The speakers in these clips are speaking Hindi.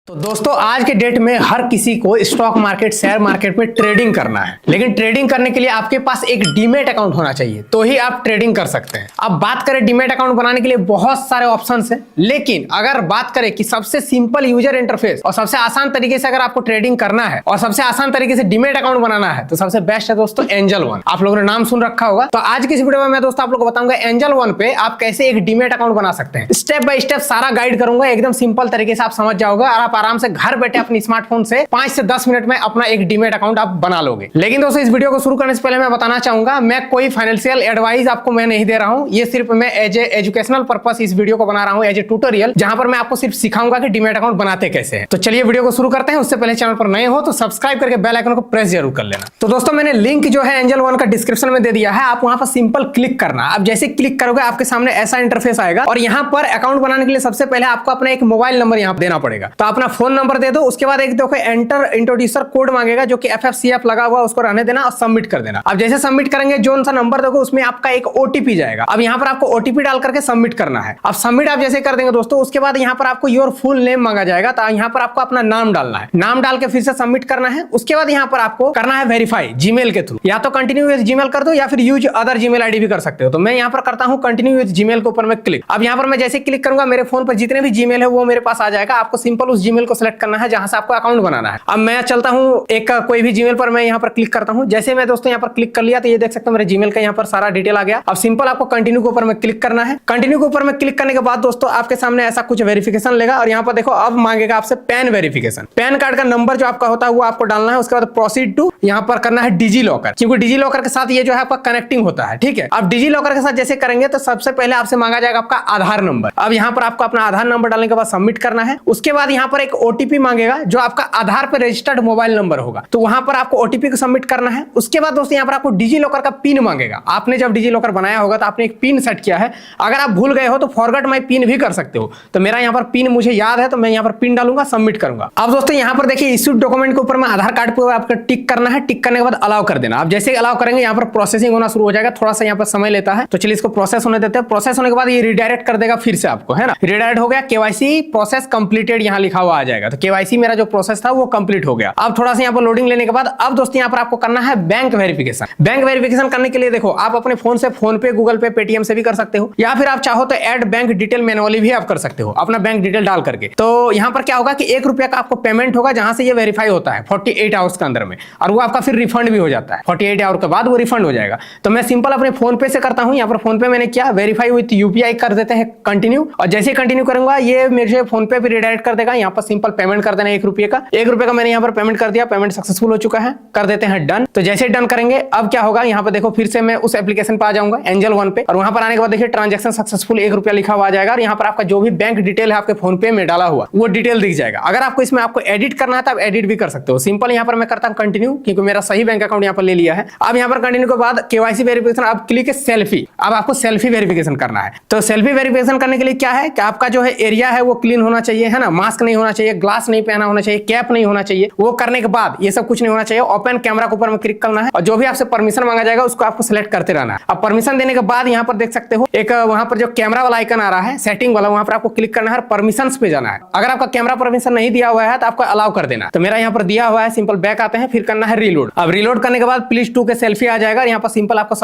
तो दोस्तों आज के डेट में हर किसी को स्टॉक मार्केट शेयर मार्केट में ट्रेडिंग करना है, लेकिन ट्रेडिंग करने के लिए आपके पास एक डीमेट अकाउंट होना चाहिए तो ही आप ट्रेडिंग कर सकते हैं। अब बात करें डीमेट अकाउंट बनाने के लिए बहुत सारे ऑप्शंस हैं, लेकिन अगर बात करें कि सबसे सिंपल यूजर इंटरफेस और सबसे आसान तरीके से अगर आपको ट्रेडिंग करना है और सबसे आसान तरीके से डीमेट अकाउंट बनाना है तो सबसे बेस्ट है दोस्तों एंजल वन। आप लोगों ने नाम सुन रखा होगा। तो आज की इस वीडियो में मैं दोस्तों आप लोगों को बताऊंगा एंजल वन पे आप कैसे एक डीमेट अकाउंट बना सकते हैं। स्टेप बाय स्टेप सारा गाइड करूंगा, एकदम सिंपल तरीके से आप समझ जाओगे और आप आराम से घर बैठे अपने स्मार्टफोन से 5 से 10 मिनट में अपना एक डीमेट अकाउंट आप बना लोगे। लेकिन दोस्तों इस वीडियो को शुरू करने से पहले मैं बताना चाहूंगा मैं कोई फाइनेंशियल एडवाइस आपको मैं नहीं दे रहा हूं, ये सिर्फ मैं एज ए एजुकेशनल पर्पस इस वीडियो को बना रहा हूं, एज ए ट्यूटोरियल, जहां पर मैं आपको सिर्फ सिखाऊंगा कि डीमेट अकाउंट बनाते कैसे हैं। तो चलिए वीडियो को शुरू करते हैं। उससे पहले चैनल पर नए हो तो सब्सक्राइब करके बेल आइकन को प्रेस जरूर कर लेना। तो दोस्तों मैंने लिंक जो है एंजल वन का डिस्क्रिप्शन में दे दिया है, आप वहां पर सिंपल क्लिक करना। आप जैसे क्लिक करोगे आपके सामने ऐसा इंटरफेस आएगा और यहाँ पर अकाउंट बनाने के लिए सबसे पहले आपको अपना एक मोबाइल नंबर यहाँ देना पड़ेगा। तो अपना फोन नंबर दे दो, उसके बाद एक देखो एंटर इंट्रोड्यूसर कोड मांगेगा जो कि FFCF लगा हुआ, उसको रहने देना और सबमिट कर देना। अब जैसे सबमिट करेंगे जो सा नंबर देखो उसमें आपका एक OTP जाएगा। अब यहाँ पर आपको OTP डाल करके सबमिट करना है। अब सबमिट आप जैसे कर देंगे दोस्तों उसके बाद यहाँ पर आपको योर फुल नेम मांगा जाएगा, तो यहाँ पर आपको अपना नाम डालना है, नाम डाल के फिर से सबमिट करना है। उसके बाद यहाँ पर आपको करना है वेरीफाई जीमेल के थ्रू, या तो कंटिन्यू विद जीमेल कर दो या फिर यूज अदर जीमेल आईडी भी कर सकते हो। तो मैं यहाँ पर करता हूँ कंटिन्यू विद जीमेल के ऊपर मैं क्लिक। अब यहाँ पर मैं जैसे क्लिक करूंगा मेरे फोन पर जितने भी जीमेल है वो मेरे पास आ जाएगा। आपको सिंपल उस जीमेल को सिलेक्ट करना है जहां से आपको अकाउंट बनाना है। अब मैं चलता हूं एक कोई भी जीमेल पर मैं यहाँ पर क्लिक करता हूं। जैसे मैं दोस्तों यहाँ पर क्लिक कर लिया तो ये देख सकते हो मेरे जीमेल का यहाँ पर सारा डिटेल आ गया। अब सिंपल आपको कंटिन्यू के ऊपर में क्लिक करना है। कंटिन्यू के ऊपर में क्लिक करने के बाद दोस्तों आपके सामने ऐसा कुछ वेरिफिकेशन लेगा और यहाँ पर देखो अब मांगेगा आपसे पैन वेरिफिकेशन। पैन कार्ड का नंबर जो आपका होता है वो आपको डालना है। उसके बाद प्रोसीड टू यहाँ पर करना है डिजी लॉकर, क्योंकि डिजी लॉकर के साथ ये जो है आपका कनेक्टिंग होता है। ठीक है, अब डिजी लॉकर के साथ जैसे करेंगे तो सबसे पहले आपसे मांगा जाएगा आपका आधार नंबर। अब यहाँ पर आपको अपना आधार नंबर डालने के बाद सबमिट करना है। उसके बाद यहाँ पर एक OTP मांगेगा जो आपका आधार पर रजिस्टर्ड मोबाइल नंबर होगा, तो वहां पर आपको OTP को सबमिट करना है। उसके बाद दोस्तों यहाँ पर आपको डिजी लॉकर का पिन मांगेगा। आपने जब डिजी लॉकर बनाया होगा तो आपने एक पिन सेट किया है, अगर आप भूल गए हो तो फॉरगेट माय पिन भी कर सकते हो। तो मेरा यहाँ पर पिन मुझे याद है तो मैं यहाँ पर पिन डालूंगा, सबमिट करूंगा। अब दोस्तों यहाँ पर देखिए इश्यूड डॉक्यूमेंट के ऊपर में आधार कार्ड पर आपको टिक करना है। टिक करने के बाद अलाउ कर देना। आप जैसे अलाउ करेंगे यहाँ पर प्रोसेसिंग होना शुरू हो जाएगा, थोड़ा सा यहाँ पर समय लेता है, तो चलिए इसको प्रोसेस होने देते हैं। प्रोसेस होने के बाद ये रिडायरेक्ट कर देगा फिर से आपको, है ना। रिडायरेक्ट हो गया, KYC प्रोसेस कंप्लीटेड यहाँ लिखा हुआ आ जाएगा। तो KYC मेरा जो प्रोसेस था वो कंप्लीट हो गया। अब थोड़ा सा यहाँ पर लोडिंग लेने के बाद अब दोस्तों यहाँ पर आपको करना है बैंक वेरिफिकेशन। बैंक वेरिफिकेशन करने के लिए देखो आप अपने फोन से फोन पे, गूगल पे, पेटीएम से भी कर सकते हो, या फिर आप चाहो तो ऐड बैंक डिटेल मैनुअली भी आप कर सकते हो अपना बैंक डिटेल डाल करके। तो यहाँ पर क्या होगा कि ₹1 का आपको पेमेंट होगा जहां से ये वेरीफाई होता है 48 आवर्स के अंदर में, और वो आपका फिर रिफंड भी हो जाता है 48 आवर के बाद वो रिफंड हो जाएगा। तो मैं सिंपल अपने फोन पे से करता हूँ। यहाँ पर फोन पे मैंने किया वेरीफाई विथ UPI कर देते हैं कंटिन्यू, और जैसे कंटिन्यू करूंगा ये मेरे फोन पे भी रिडायरेक्ट कर देगा। यहाँ पर सिंपल पेमेंट कर देना ₹1 का। ₹1 का मैंने यहाँ पर पेमेंट कर दिया, पेमेंट सक्सेसफुल हो चुका है, कर देते हैं डन। तो जैसे डन करेंगे अब क्या होगा यहाँ पर देखो फिर से मैं उस एप्लीकेशन पर आ जाऊंगा एंजल वन पे, और वहां पर आने के बाद देखिए ट्रांजैक्शन सक्सेसफुल ₹1 लिखा हुआ आ जाएगा, और यहाँ पर आपका जो भी बैंक डिटेल है आपके फोन पे में डाला हुआ वो डिटेल दिख जाएगा। अगर आपको इसमें आपको एडिट करना है तो आप एडिट भी कर सकते हो। सिंपल यहाँ पर मैं करता हूँ कंटिन्यू, क्योंकि मेरा सही बैंक अकाउंट यहाँ पर ले लिया है। अब यहाँ पर कंटिन्यू के बाद KYC वेरिफिकेशन, अब क्लिक सेल्फी। अब आपको सेल्फी वेरिफिकेशन करना है। तो सेल्फी वेरिफिकेशन करने के लिए क्या है कि आपका जो है एरिया है वो क्लीन होना चाहिए, है ना, मास्क नहीं होना चाहिए, ग्लास नहीं पहना होना चाहिए, कैप नहीं होना चाहिए। वो करने के बाद ये सब कुछ नहीं होना चाहिए। ओपन कैमरा के ऊपर में क्लिक करना है और जो भी आपसे परमिशन मांगा जाएगा उसको आपको सिलेक्ट करते रहना है। अब परमिशन देने के बाद यहाँ पर देख सकते हो एक वहां पर जो कैमरा वाला आइकन आ रहा है सेटिंग वाला, वहां पर आपको क्लिक करना है, परमिशंस पे जाना है। अगर आपका कैमरा परमिशन नहीं दिया हुआ है तो आपको अलाउ कर देना। तो मेरा यहाँ पर दिया हुआ है, सिंपल बैक आते हैं, फिर करना है रीलोड। अब रीलोड करने के बाद प्लीज 2 के सेल्फी आ जाएगा। यहाँ पर सिंपल आपको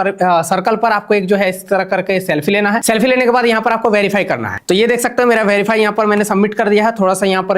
सर्कल पर आपको एक जो है इस तरह करके सेल्फी लेना है। सेल्फी लेने के बाद यहाँ पर आपको वेरीफाई करना है। तो ये देख सकते हो मेरा वेरीफाई यहाँ पर मैंने सबमिट कर दिया है। थोड़ा सा यहाँ पर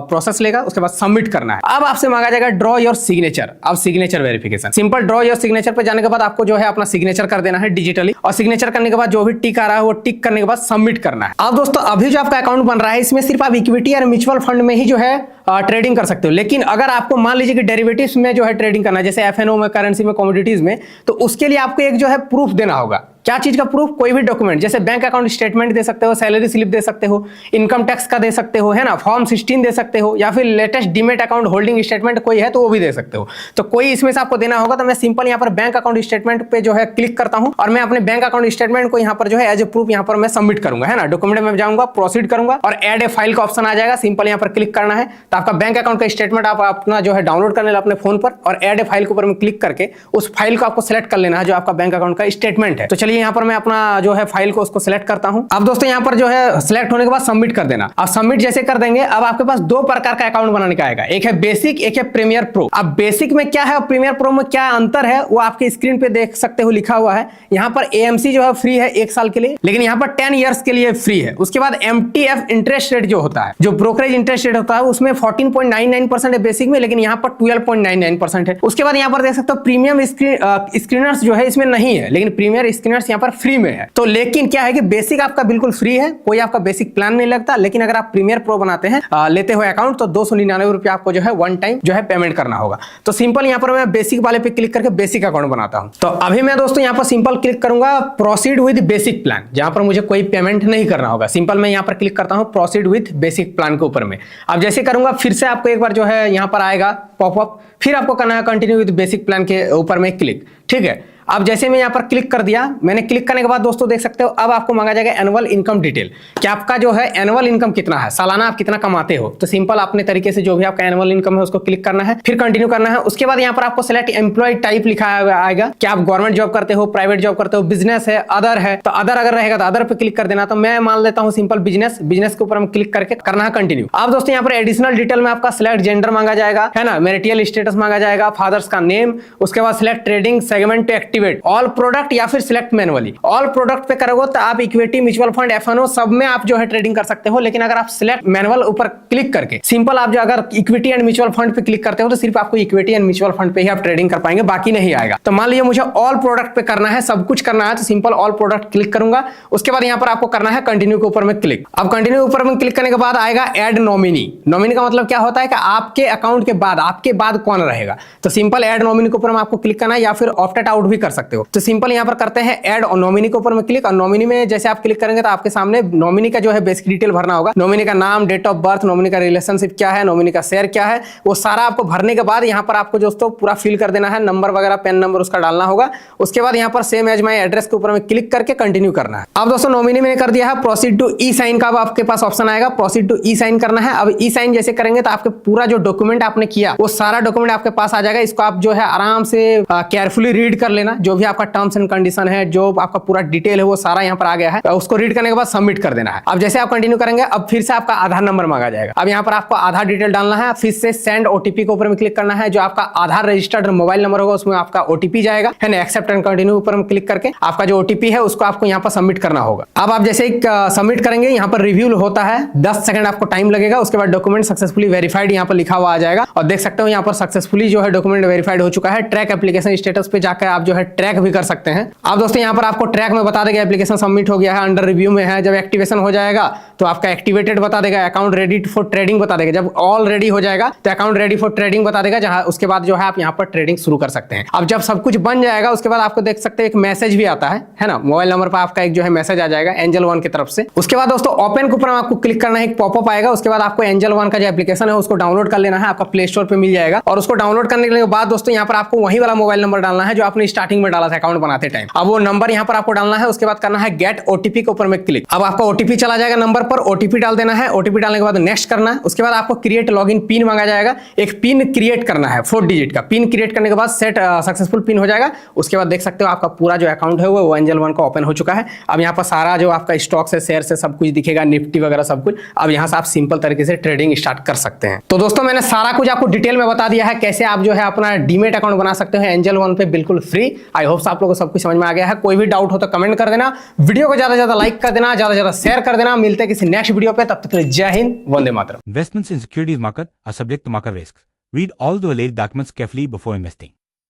प्रोसेस लेगा, उसके बाद सबमिट करना है। अब आपसे मांगा जाएगा ड्रॉ योर सिग्नेचर। अब signature verification, simple draw your signature पे जाने के बाद आपको जो है अपना सिग्नेचर कर देना है डिजिटली, और सिग्नेचर करने के बाद जो भी टिक आ रहा है वो टिक करने के बाद सबमिट करना है। अब दोस्तों अभी जो आपका अकाउंट बन रहा है इसमें सिर्फ आप इक्विटी और म्यूचुअल फंड में ही जो है ट्रेडिंग कर सकते हो। लेकिन अगर आपको मान लीजिए कि डेरिवेटिव्स में जो है ट्रेडिंग करना है, जैसे FNO में, करेंसी में, कमोडिटीज में, तो उसके लिए आपको एक जो है प्रूफ देना होगा। क्या चीज का प्रूफ? कोई भी डॉक्यूमेंट, जैसे बैंक अकाउंट स्टेटमेंट दे सकते हो, सैलरी स्लिप दे सकते हो, इनकम टैक्स का दे सकते हो, है ना, फॉर्म 16 दे सकते हो, या फिर latest demat account holding statement कोई है तो वो भी दे सकते हो। तो कोई इसमें से आपको देना होगा। तो मैं सिंपल यहाँ पर बैंक अकाउंट स्टेटमेंट पे जो है क्लिक करता हूँ और मैं अपने बैंक अकाउंट स्टेटमेंट को यहाँ पर जो है एज ए प्रूफ यहाँ पर मैं सबमिट करूंगा, है ना। डॉक्यूमेंट में जाऊंगा, प्रोसीड करूंगा और एड ए फाइल का ऑप्शन आ जाएगा। सिंपल यहाँ पर क्लिक करना है तो आपका बैंक अकाउंट का स्टेटमेंट आप अपना जो है डाउनलोड करने अपने फोन पर, और एड ए फाइल के ऊपर में क्लिक करके उस फाइल को आपको सिलेक्ट कर लेना है जो आपका बैंक अकाउंट का स्टेटमेंट है। तो चलिए चलिए यहाँ पर मैं अपना जो है फाइल को उसको सिलेक्ट करता हूँ। अब दोस्तों यहाँ पर जो है सिलेक्ट होने के बाद सबमिट कर देना। अब सबमिट जैसे कर देंगे, अब आपके पास दो प्रकार का अकाउंट बनाने का आएगा, एक है बेसिक, एक है प्रीमियर प्रो। अब बेसिक में क्या है और प्रीमियर प्रो में क्या अंतर है वो आपके स्क्रीन पे देख सकते हो, लिखा हुआ है। यहाँ पर AMC जो है फ्री है 1 साल के लिए, लेकिन यहाँ पर 10 ईयर्स के लिए फ्री है। उसके बाद MTF इंटरेस्ट रेट जो होता है, जो ब्रोकरेज इंटरेस्ट रेट होता है, उसमें 14.99% है बेसिक में, लेकिन यहाँ पर 12.99% है। उसके बाद यहाँ पर देख सकते हो प्रीमियम स्क्रीनर्स जो है इसमें नहीं है, लेकिन प्रीमियर स्क्रीनर्स यहाँ पर फ्री में है। तो लेकिन क्या है कि बेसिक आपका बिल्कुल फ्री है, कोई आपका बेसिक प्लान नहीं लगता, लेकिन अगर आप प्रीमियर प्रो बनाते हैं, लेते हो अकाउंट, तो 299 रुपया आपको जो है वन टाइम जो है पेमेंट करना होगा। तो सिंपल यहाँ पर मैं बेसिक वाले पे क्लिक करके बेसिक अकाउंट बनाता हूं। तो अभी मैं दोस्तों यहाँ पर सिंपल क्लिक करूंगा प्रोसीड विद बेसिक प्लान, जहां पर मुझे कोई पेमेंट नहीं करना होगा। सिंपल मैं यहाँ पर क्लिक करता हूं प्रोसीड विद बेसिक प्लान के ऊपर में। अब जैसे करूंगा फिर से आपको एक बार जो है यहाँ पर आएगा पॉपअप, फिर आपको करना है कंटिन्यू विद बेसिक प्लान के ऊपर में क्लिक। ठीक है, अब जैसे मैं यहाँ पर क्लिक कर दिया, मैंने क्लिक करने के बाद दोस्तों देख सकते हो अब आपको मांगा जाएगा एनुअल इनकम डिटेल, कि आपका जो है एनुअल इनकम कितना है, सालाना आप कितना कमाते हो। तो सिंपल अपने तरीके से जो भी आपका एनुअल इनकम है उसको क्लिक करना है, फिर कंटिन्यू करना है। उसके बाद यहाँ पर आपको सिलेक्ट एम्प्लॉय टाइप लिखा आएगा कि आप गवर्नमेंट जॉब करते हो, प्राइवेट जॉब करते हो, बिजनेस है, अदर है। तो अदर अगर रहेगा तो अदर पे क्लिक कर देना। तो मैं मान लेता हूँ सिंपल बिजनेस, बिजनेस के ऊपर हम क्लिक करके करना है कंटिन्यू। अब दोस्तों यहाँ पर एडिशनल डिटेल में आपका सिलेक्ट जेंडर मांगा जाएगा, है ना, मैरिटल स्टेटस मांगा जाएगा, फादर्स का नेम। उसके बाद select trading segment to activate all product या फिर सिलेक्ट मैनुअली। ऑल प्रोडक्ट पे करोगे तो आप इक्विटी, म्यूचुअल फंड, FNO सब में आप जो है ट्रेडिंग कर सकते हो, लेकिन अगर आप सिलेक्ट मैनुअल ऊपर क्लिक करके सिंपल आप जो अगर इक्विटी एंड म्यूचुअल फंड पे क्लिक करते हो तो सिर्फ आपको इक्विटी एंड म्यूचुअल फंड पे ही आप ट्रेडिंग कर पाएंगे, बाकी नहीं आएगा। तो मान लीजिए मुझे ऑल प्रोडक्ट पे करना है, सब कुछ करना है, तो सिंपल ऑल प्रोडक्ट क्लिक करूंगा। उसके बाद यहाँ पर आपको करना है कंटिन्यू के ऊपर में क्लिक। अब कंटिन्यू ऊपर में क्लिक करने के बाद आएगा एड नॉमिनी। नॉमिनी का मतलब क्या होता है कि आपके अकाउंट के बाद आपके बाद कौन रहेगा। तो सिंपल एड नॉमिनी के ऊपर में आपको क्लिक करना है, या फिर ऑप्ट आउट भी कर सकते हो। तो सिंपल यहाँ पर करते हैं ऐड और नॉमिनी के ऊपर में क्लिक। और नॉमिनी में जैसे आप क्लिक करेंगे तो आपके सामने नॉमिनी का जो है बेसिक डिटेल भरना होगा, नॉमिनी का नाम, डेट ऑफ बर्थ, नॉमिनी का रिलेशनशिप क्या है, नॉमिनी का शेयर क्या है, वो सारा आपको भरने के बाद यहाँ पर आपको दोस्तों पूरा फिल कर देना है, नंबर वगैरह, पेन नंबर उसका डालना होगा। उसके बाद यहाँ पर सेम एज माई एड्रेस के ऊपर में क्लिक करके कंटिन्यू करना है। अब दोस्तों नॉमिनी मैंने कर दिया है, प्रोसीड टू ई साइन का अब आपके पास ऑप्शन आएगा, प्रोसीड टू ई साइन करना है। अब ई साइन जैसे करेंगे तो आपके पूरा जो डॉक्यूमेंट आपने किया वो सारा डॉक्यूमेंट आपके पास आ जाएगा। इसको आप जो है आराम से केयरफुली रीड कर लेना, जो भी आपका टर्म्स एंड कंडीशन है, जो आपका पूरा डिटेल है वो सारा यहाँ पर आ गया है। उसको रीड करने के बाद सबमिट कर देना है। अब जैसे आप कंटिन्यू करेंगे अब फिर से आपका आधार नंबर मांगा जाएगा। अब यहाँ पर आपको आधार डिटेल डालना है, फिर से सेंड OTP के ऊपर में क्लिक करना है। जो आपका आधार रजिस्टर्ड मोबाइल नंबर होगा उसमें आपका OTP जाएगा, है ना। एक्सेप्ट एंड कंटिन्यू ऊपर में क्लिक करके आपका जो OTP है उसको आपको यहाँ पर सबमिट करना होगा। अब आप जैसे सबमिट करेंगे यहाँ पर रिव्यू होता है, 10 सेकंड आपको टाइम लगेगा। उसके बाद डॉक्यूमेंट सक्सेसफुली वेरीफाइड यहाँ पर लिखा हुआ आ जाएगा, और देख सकते हो यहाँ पर सक्सेसफुली जो है डॉक्यूमेंट वेरीफाइड हो चुका है। ट्रैक एप्लीकेशन स्टेटस पे जाकर आप जो है ट्रैक भी कर सकते हैं। अब दोस्तों यहाँ पर आपको ट्रैक में बता देगा एप्लीकेशन सबमिट हो गया है, अंडर रिव्यू में है। जब एक्टिवेशन हो जाएगा तो आपका एक्टिवेटेड बता देगा, अकाउंट रेडी फॉर ट्रेडिंग बता देगा। जब ऑल रेडी हो जाएगा तो अकाउंट रेडी फॉर ट्रेडिंग बता देगा, जहां उसके बाद जो है आप यहाँ पर ट्रेडिंग शुरू कर सकते हैं। अब जब सब कुछ बन जाएगा उसके बाद आपको देख सकते हैं एक मैसेज भी आता है ना, मोबाइल नंबर पर आपका एक जो है मैसेज आ जाएगा एंजल वन की तरफ से। उसके बाद दोस्तों ओपन के ऊपर आपको क्लिक करना है, एक पॉपअप आएगा। उसके बाद आपको एंजल वन का जो एप्लीकेशन है उसको डाउनलोड कर लेना है, आपका प्ले स्टोर पे मिल जाएगा। और उसको डाउनलोड करने के बाद दोस्तों यहाँ पर आपको वही वाला मोबाइल नंबर डालना है जो आपने स्टार्टिंग में डाला था अकाउंट बनाते टाइम। अब वो नंबर यहाँ पर आपको डालना है। उसके बाद करना है गेट OTP के ऊपर में क्लिक। अब आपका OTP चला जाएगा नंबर पर, OTP डाल देना है। OTP डालने के बाद नेक्स्ट करना है। उसके बाद आपको क्रिएट लॉगिन पिन मांगा जाएगा, एक पिन क्रिएट करना है 4 डिजिट का। पिन क्रिएट करने के बाद सेट सक्सेसफुल पिन हो जाएगा। उसके बाद देख सकते हो आपका पूरा जो अकाउंट है वो एंजल वन का ओपन हो चुका है। अब यहाँ पर सारा जो आपका स्टॉक से, शेयर से सब कुछ दिखेगा, निफ्टी वगैरह सब कुछ। अब यहाँ से आप सिंपल तरीके से ट्रेडिंग स्टार्ट कर सकते हैं। तो दोस्तों मैंने सारा कुछ आपको डिटेल में बता दिया है कैसे आप जो है अपना डीमेट अकाउंट बना सकते हैं एंजल वन पे बिल्कुल फ्री। आई होप आप लोगों को सब कुछ समझ में आ गया है। कोई भी डाउट हो तो कमेंट कर देना, वीडियो को ज्यादा से ज्यादा लाइक कर देना, ज्यादा से ज्यादा शेयर कर देना। मिलते हैं किसी नेक्स्ट वीडियो पे, तब तक के लिए जय Hind, Vande Mataram. Investments in securities market are subject to market risks. Read all the related documents carefully before investing.